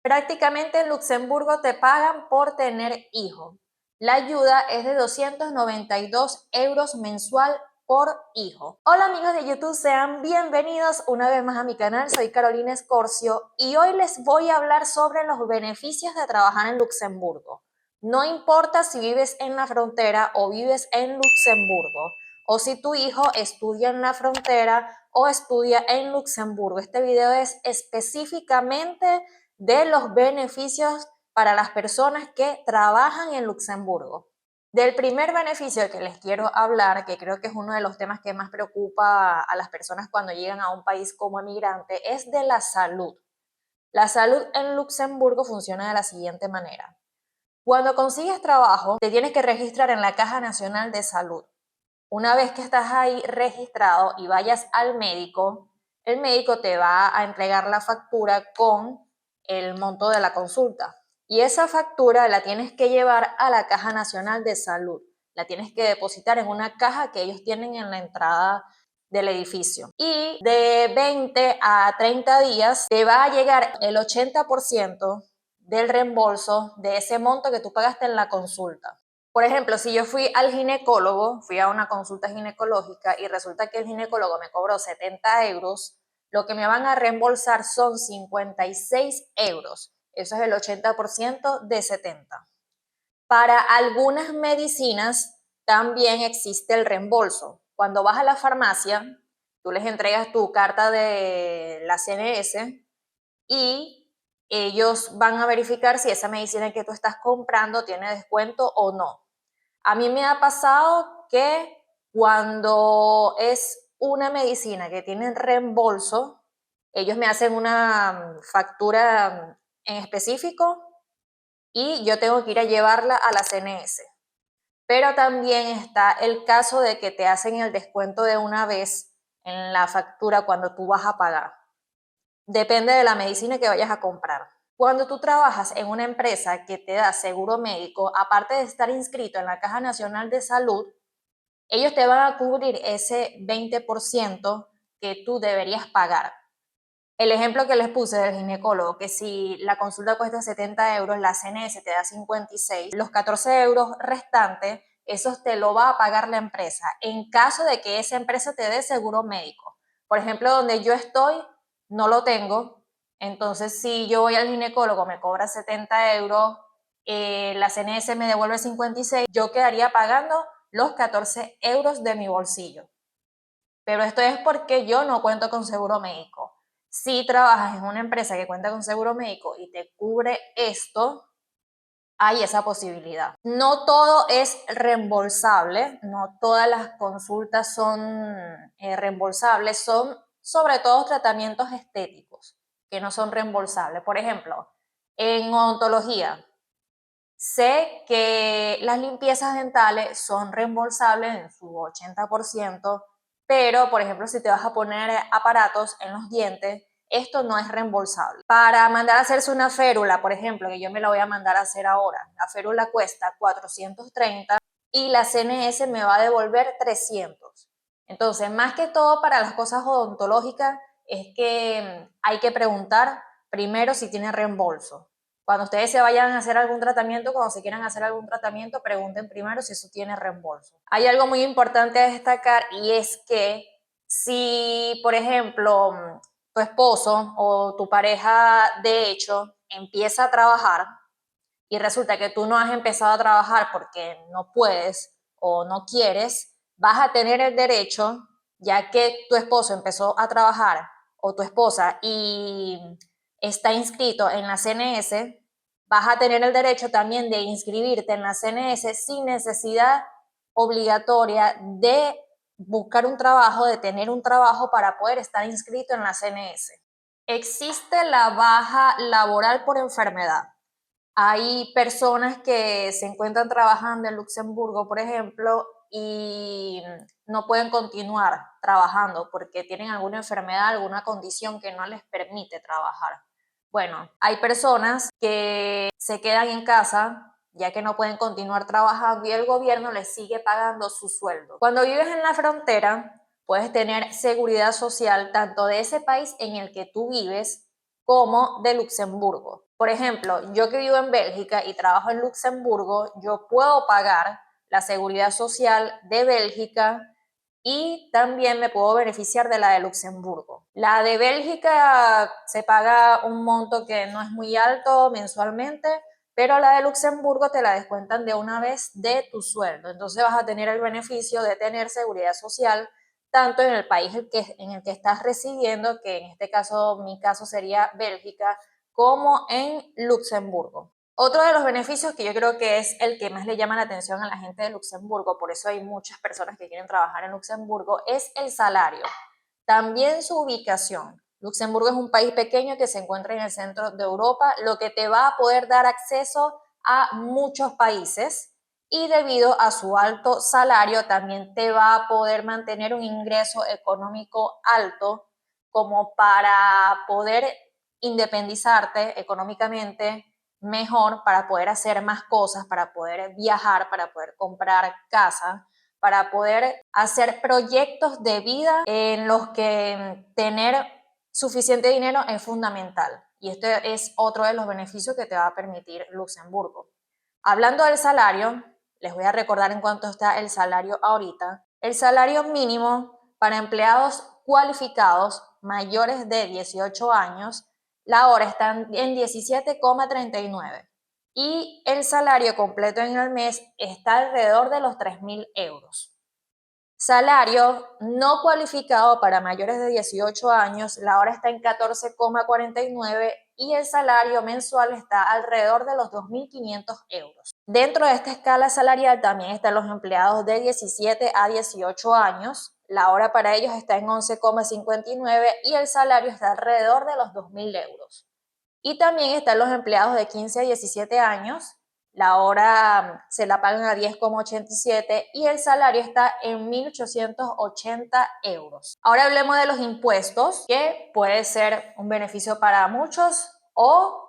Prácticamente en Luxemburgo te pagan por tener hijos. La ayuda es de 292 euros mensual por hijo. Hola amigos de YouTube, sean bienvenidos una vez más a mi canal. Soy Carolina Escorcio y hoy les voy a hablar sobre los beneficios de trabajar en Luxemburgo. No importa si vives en la frontera o vives en Luxemburgo, o si tu hijo estudia en la frontera o estudia en Luxemburgo. Este video es específicamente de los beneficios para las personas que trabajan en Luxemburgo. Del primer beneficio que les quiero hablar, que creo que es uno de los temas que más preocupa a las personas cuando llegan a un país como emigrante, es de la salud. La salud en Luxemburgo funciona de la siguiente manera. Cuando consigues trabajo, te tienes que registrar en la Caja Nacional de Salud. Una vez que estás ahí registrado y vayas al médico, el médico te va a entregar la factura con el monto de la consulta. Y esa factura la tienes que llevar a la Caja Nacional de Salud. La tienes que depositar en una caja que ellos tienen en la entrada del edificio. Y de 20 a 30 días te va a llegar el 80% del reembolso de ese monto que tú pagaste en la consulta. Por ejemplo, si yo fui al ginecólogo, fui a una consulta ginecológica y resulta que el ginecólogo me cobró 70 euros, lo que me van a reembolsar son 56 euros. Eso es el 80% de 70. Para algunas medicinas también existe el reembolso. Cuando vas a la farmacia, tú les entregas tu carta de la CNS y ellos van a verificar si esa medicina que tú estás comprando tiene descuento o no. A mí me ha pasado que cuando es una medicina que tiene reembolso, ellos me hacen una factura en específico y yo tengo que ir a llevarla a la CNS. Pero también está el caso de que te hacen el descuento de una vez en la factura cuando tú vas a pagar. Depende de la medicina que vayas a comprar. Cuando tú trabajas en una empresa que te da seguro médico, aparte de estar inscrito en la Caja Nacional de Salud, ellos te van a cubrir ese 20% que tú deberías pagar. El ejemplo que les puse del ginecólogo, que si la consulta cuesta 70 euros, la CNS te da 56, los 14 euros restantes, esos te lo va a pagar la empresa en caso de que esa empresa te dé seguro médico. Por ejemplo, donde yo estoy, no lo tengo. Entonces, si yo voy al ginecólogo, me cobra 70 euros, la CNS me devuelve 56, yo quedaría pagando los 14 euros de mi bolsillo. Pero esto es porque yo no cuento con seguro médico. Si trabajas en una empresa que cuenta con seguro médico y te cubre esto, hay esa posibilidad. No todo es reembolsable, no todas las consultas son reembolsables, son sobre todo tratamientos estéticos que no son reembolsables. Por ejemplo, en odontología, sé que las limpiezas dentales son reembolsables en su 80%, pero, por ejemplo, si te vas a poner aparatos en los dientes, esto no es reembolsable. Para mandar a hacerse una férula, por ejemplo, que yo me la voy a mandar a hacer ahora, la férula cuesta 430 y la CNS me va a devolver 300. Entonces, más que todo para las cosas odontológicas, es que hay que preguntar primero si tiene reembolso. Cuando ustedes se vayan a hacer algún tratamiento, cuando se quieran hacer algún tratamiento, pregunten primero si eso tiene reembolso. Hay algo muy importante a destacar y es que si, por ejemplo, tu esposo o tu pareja de hecho empieza a trabajar y resulta que tú no has empezado a trabajar porque no puedes o no quieres, vas a tener el derecho, ya que tu esposo empezó a trabajar o tu esposa y está inscrito en la CNS, vas a tener el derecho también de inscribirte en la CNS sin necesidad obligatoria de buscar un trabajo, de tener un trabajo para poder estar inscrito en la CNS. Existe la baja laboral por enfermedad. Hay personas que se encuentran trabajando en Luxemburgo, por ejemplo, y no pueden continuar trabajando porque tienen alguna enfermedad, alguna condición que no les permite trabajar. Bueno, hay personas que se quedan en casa ya que no pueden continuar trabajando y el gobierno les sigue pagando su sueldo. Cuando vives en la frontera, puedes tener seguridad social tanto de ese país en el que tú vives como de Luxemburgo. Por ejemplo, yo que vivo en Bélgica y trabajo en Luxemburgo, yo puedo pagar la seguridad social de Bélgica y también me puedo beneficiar de la de Luxemburgo. La de Bélgica se paga un monto que no es muy alto mensualmente, pero la de Luxemburgo te la descuentan de una vez de tu sueldo. Entonces vas a tener el beneficio de tener seguridad social tanto en el país en el que estás residiendo, que en este caso, mi caso sería Bélgica, como en Luxemburgo. Otro de los beneficios que yo creo que es el que más le llama la atención a la gente de Luxemburgo, por eso hay muchas personas que quieren trabajar en Luxemburgo, es el salario. También su ubicación. Luxemburgo es un país pequeño que se encuentra en el centro de Europa, lo que te va a poder dar acceso a muchos países y debido a su alto salario también te va a poder mantener un ingreso económico alto como para poder independizarte económicamente mejor, para poder hacer más cosas, para poder viajar, para poder comprar casa, para poder hacer proyectos de vida en los que tener suficiente dinero es fundamental. Y este es otro de los beneficios que te va a permitir Luxemburgo. Hablando del salario, les voy a recordar en cuánto está el salario ahorita. El salario mínimo para empleados cualificados mayores de 18 años, la hora está en 17,39 y el salario completo en el mes está alrededor de los 3.000 euros. Salario no cualificado para mayores de 18 años, la hora está en 14,49 y el salario mensual está alrededor de los 2.500 euros. Dentro de esta escala salarial también están los empleados de 17 a 18 años, la hora para ellos está en 11,59 y el salario está alrededor de los 2.000 euros. Y también están los empleados de 15 a 17 años, la hora se la pagan a 10,87 y el salario está en 1.880 euros. Ahora hablemos de los impuestos, que puede ser un beneficio para muchos o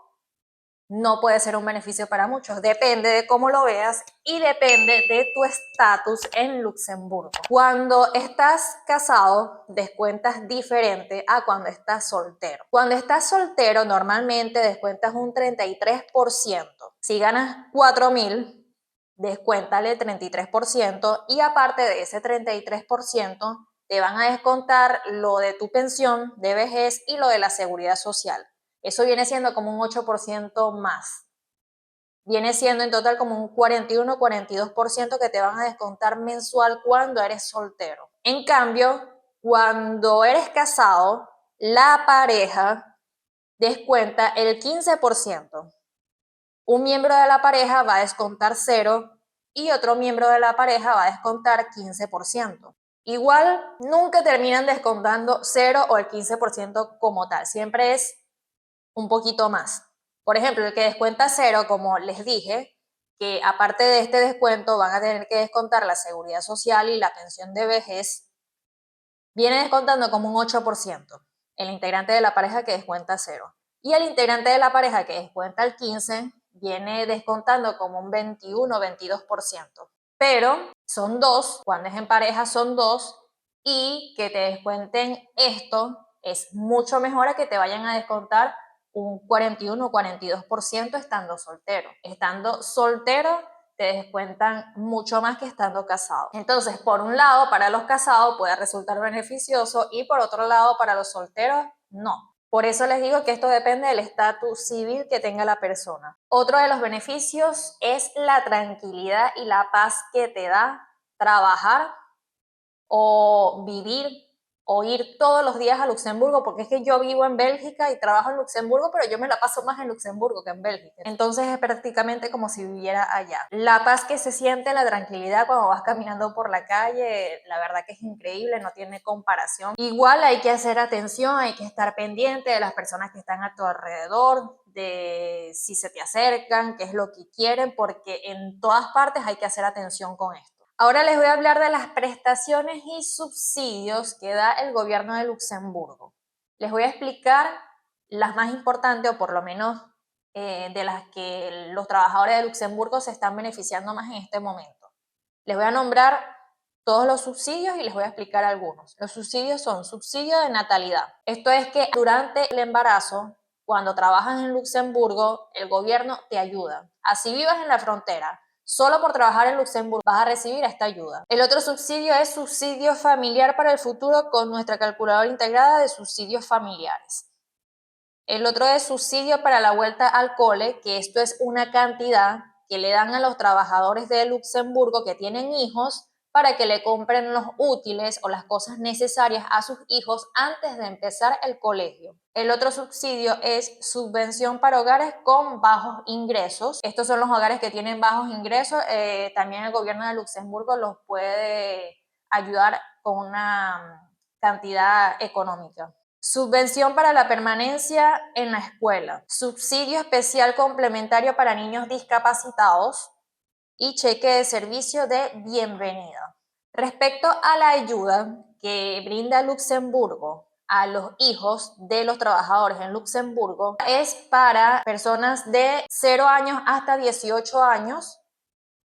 no puede ser un beneficio para muchos. Depende de cómo lo veas y depende de tu estatus en Luxemburgo. Cuando estás casado, descuentas diferente a cuando estás soltero. Cuando estás soltero, normalmente descuentas un 33%. Si ganas 4.000, descuéntale el 33% y aparte de ese 33%, te van a descontar lo de tu pensión de vejez y lo de la seguridad social. Eso viene siendo como un 8% más. Viene siendo en total como un 41-42% que te van a descontar mensual cuando eres soltero. En cambio, cuando eres casado, la pareja descuenta el 15%. Un miembro de la pareja va a descontar 0 y otro miembro de la pareja va a descontar 15%. Igual, nunca terminan descontando 0 o el 15% como tal. Siempre es un poquito más. Por ejemplo, el que descuenta 0, como les dije, que aparte de este descuento van a tener que descontar la seguridad social y la pensión de vejez, viene descontando como un 8%, el integrante de la pareja que descuenta 0. Y el integrante de la pareja que descuenta el 15 viene descontando como un 21-22%. Pero son dos, cuando es en pareja son dos, y que te descuenten esto es mucho mejor a que te vayan a descontar un 41 o 42% estando soltero. Estando soltero te descuentan mucho más que estando casado. Entonces, por un lado, para los casados puede resultar beneficioso y por otro lado, para los solteros, no. Por eso les digo que esto depende del estatus civil que tenga la persona. Otro de los beneficios es la tranquilidad y la paz que te da trabajar o vivir o ir todos los días a Luxemburgo, porque es que yo vivo en Bélgica y trabajo en Luxemburgo, pero yo me la paso más en Luxemburgo que en Bélgica. Entonces es prácticamente como si viviera allá. La paz que se siente, la tranquilidad cuando vas caminando por la calle, la verdad que es increíble, no tiene comparación. Igual hay que hacer atención, hay que estar pendiente de las personas que están a tu alrededor, de si se te acercan, qué es lo que quieren, porque en todas partes hay que hacer atención con esto. Ahora les voy a hablar de las prestaciones y subsidios que da el gobierno de Luxemburgo. Les voy a explicar las más importantes, o por lo menos de las que los trabajadores de Luxemburgo se están beneficiando más en este momento. Les voy a nombrar todos los subsidios y les voy a explicar algunos. Los subsidios son subsidio de natalidad. Esto es que durante el embarazo cuando trabajas en Luxemburgo, el gobierno te ayuda. Así vivas en la frontera, solo por trabajar en Luxemburgo vas a recibir esta ayuda. El otro subsidio es subsidio familiar para el futuro con nuestra calculadora integrada de subsidios familiares. El otro es subsidio para la vuelta al cole, que esto es una cantidad que le dan a los trabajadores de Luxemburgo que tienen hijos para que le compren los útiles o las cosas necesarias a sus hijos antes de empezar el colegio. El otro subsidio es subvención para hogares con bajos ingresos. Estos son los hogares que tienen bajos ingresos. También el gobierno de Luxemburgo los puede ayudar con una cantidad económica. Subvención para la permanencia en la escuela, subsidio especial complementario para niños discapacitados y cheque de servicio de bienvenida. Respecto a la ayuda que brinda Luxemburgo a los hijos de los trabajadores en Luxemburgo, es para personas de 0 años hasta 18 años.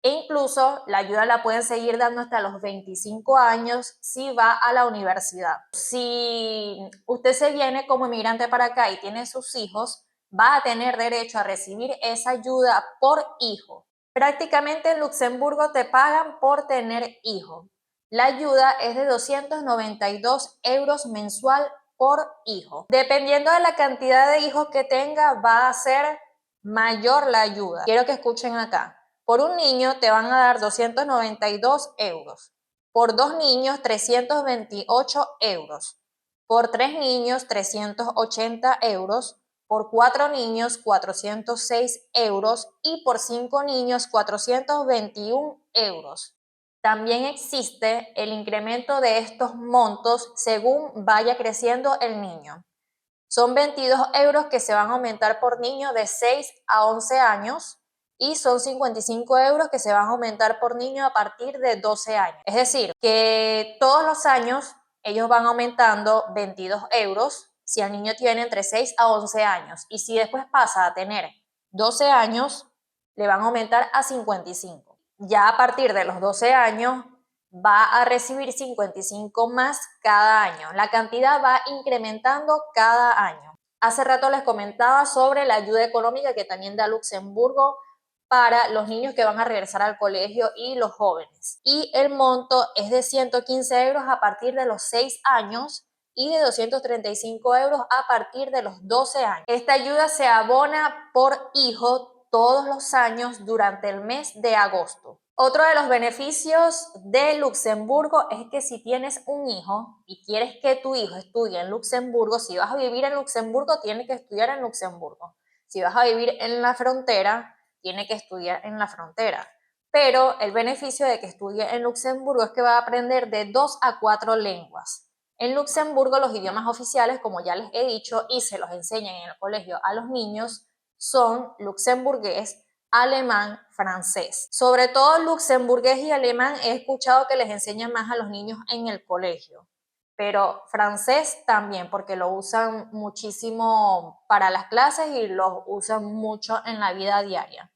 E incluso la ayuda la pueden seguir dando hasta los 25 años si va a la universidad. Si usted se viene como inmigrante para acá y tiene sus hijos, va a tener derecho a recibir esa ayuda por hijo. Prácticamente en Luxemburgo te pagan por tener hijo. La ayuda es de 292 euros mensual por hijo. Dependiendo de la cantidad de hijos que tenga, va a ser mayor la ayuda. Quiero que escuchen acá. Por un niño te van a dar 292 euros. Por 2 niños, 328 euros. Por 3 niños, 380 euros. Por 4 niños, 406 euros. Y por 5 niños, 421 euros. También existe el incremento de estos montos según vaya creciendo el niño. Son 22 euros que se van a aumentar por niño de 6 a 11 años. Y son 55 euros que se van a aumentar por niño a partir de 12 años. Es decir, que todos los años ellos van aumentando 22 euros si el niño tiene entre 6 a 11 años. Y si después pasa a tener 12 años, le van a aumentar a 55. Ya a partir de los 12 años va a recibir 55 más cada año. La cantidad va incrementando cada año. Hace rato les comentaba sobre la ayuda económica que también da Luxemburgo para los niños que van a regresar al colegio y los jóvenes. Y el monto es de 115 euros a partir de los 6 años y de 235 euros a partir de los 12 años. Esta ayuda se abona por hijo todos los años durante el mes de agosto. Otro de los beneficios de Luxemburgo es que si tienes un hijo y quieres que tu hijo estudie en Luxemburgo, si vas a vivir en Luxemburgo, tiene que estudiar en Luxemburgo. Si vas a vivir en la frontera, tiene que estudiar en la frontera. Pero el beneficio de que estudie en Luxemburgo es que va a aprender de 2 a 4 lenguas. En Luxemburgo los idiomas oficiales, como ya les he dicho, y se los enseñan en el colegio a los niños, son luxemburgués, alemán, francés. Sobre todo luxemburgués y alemán he escuchado que les enseñan más a los niños en el colegio. Pero francés también, porque lo usan muchísimo para las clases y lo usan mucho en la vida diaria.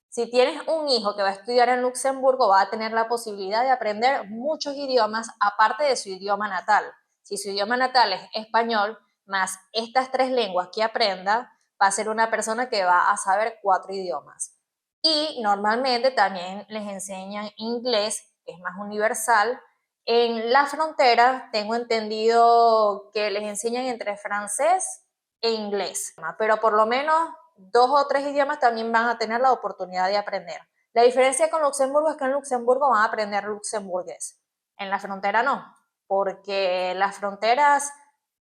Si tienes un hijo que va a estudiar en Luxemburgo, va a tener la posibilidad de aprender muchos idiomas aparte de su idioma natal. Si su idioma natal es español, más estas 3 lenguas que aprenda, va a ser una persona que va a saber 4 idiomas. Y normalmente también les enseñan inglés, que es más universal. En la frontera tengo entendido que les enseñan entre francés e inglés, pero por lo menos 2 o 3 idiomas también van a tener la oportunidad de aprender. La diferencia con Luxemburgo es que en Luxemburgo van a aprender luxemburgués, en la frontera no, porque las fronteras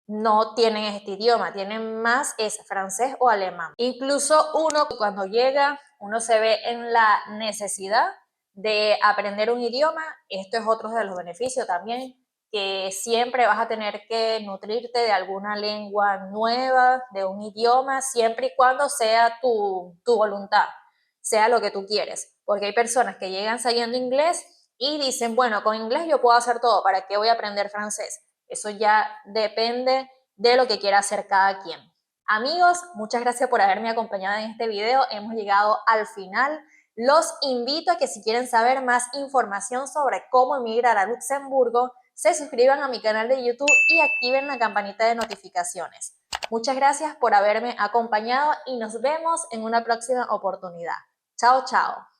no tienen este idioma, tienen más es francés o alemán. Incluso uno cuando llega, uno se ve en la necesidad de aprender un idioma. Esto es otro de los beneficios también, que siempre vas a tener que nutrirte de alguna lengua nueva, de un idioma, siempre y cuando sea tu voluntad, sea lo que tú quieres. Porque hay personas que llegan sabiendo inglés y dicen, bueno, con inglés yo puedo hacer todo, ¿para qué voy a aprender francés? Eso ya depende de lo que quiera hacer cada quien. Amigos, muchas gracias por haberme acompañado en este video. Hemos llegado al final. Los invito a que si quieren saber más información sobre cómo emigrar a Luxemburgo, se suscriban a mi canal de YouTube y activen la campanita de notificaciones. Muchas gracias por haberme acompañado y nos vemos en una próxima oportunidad. Chao, chao.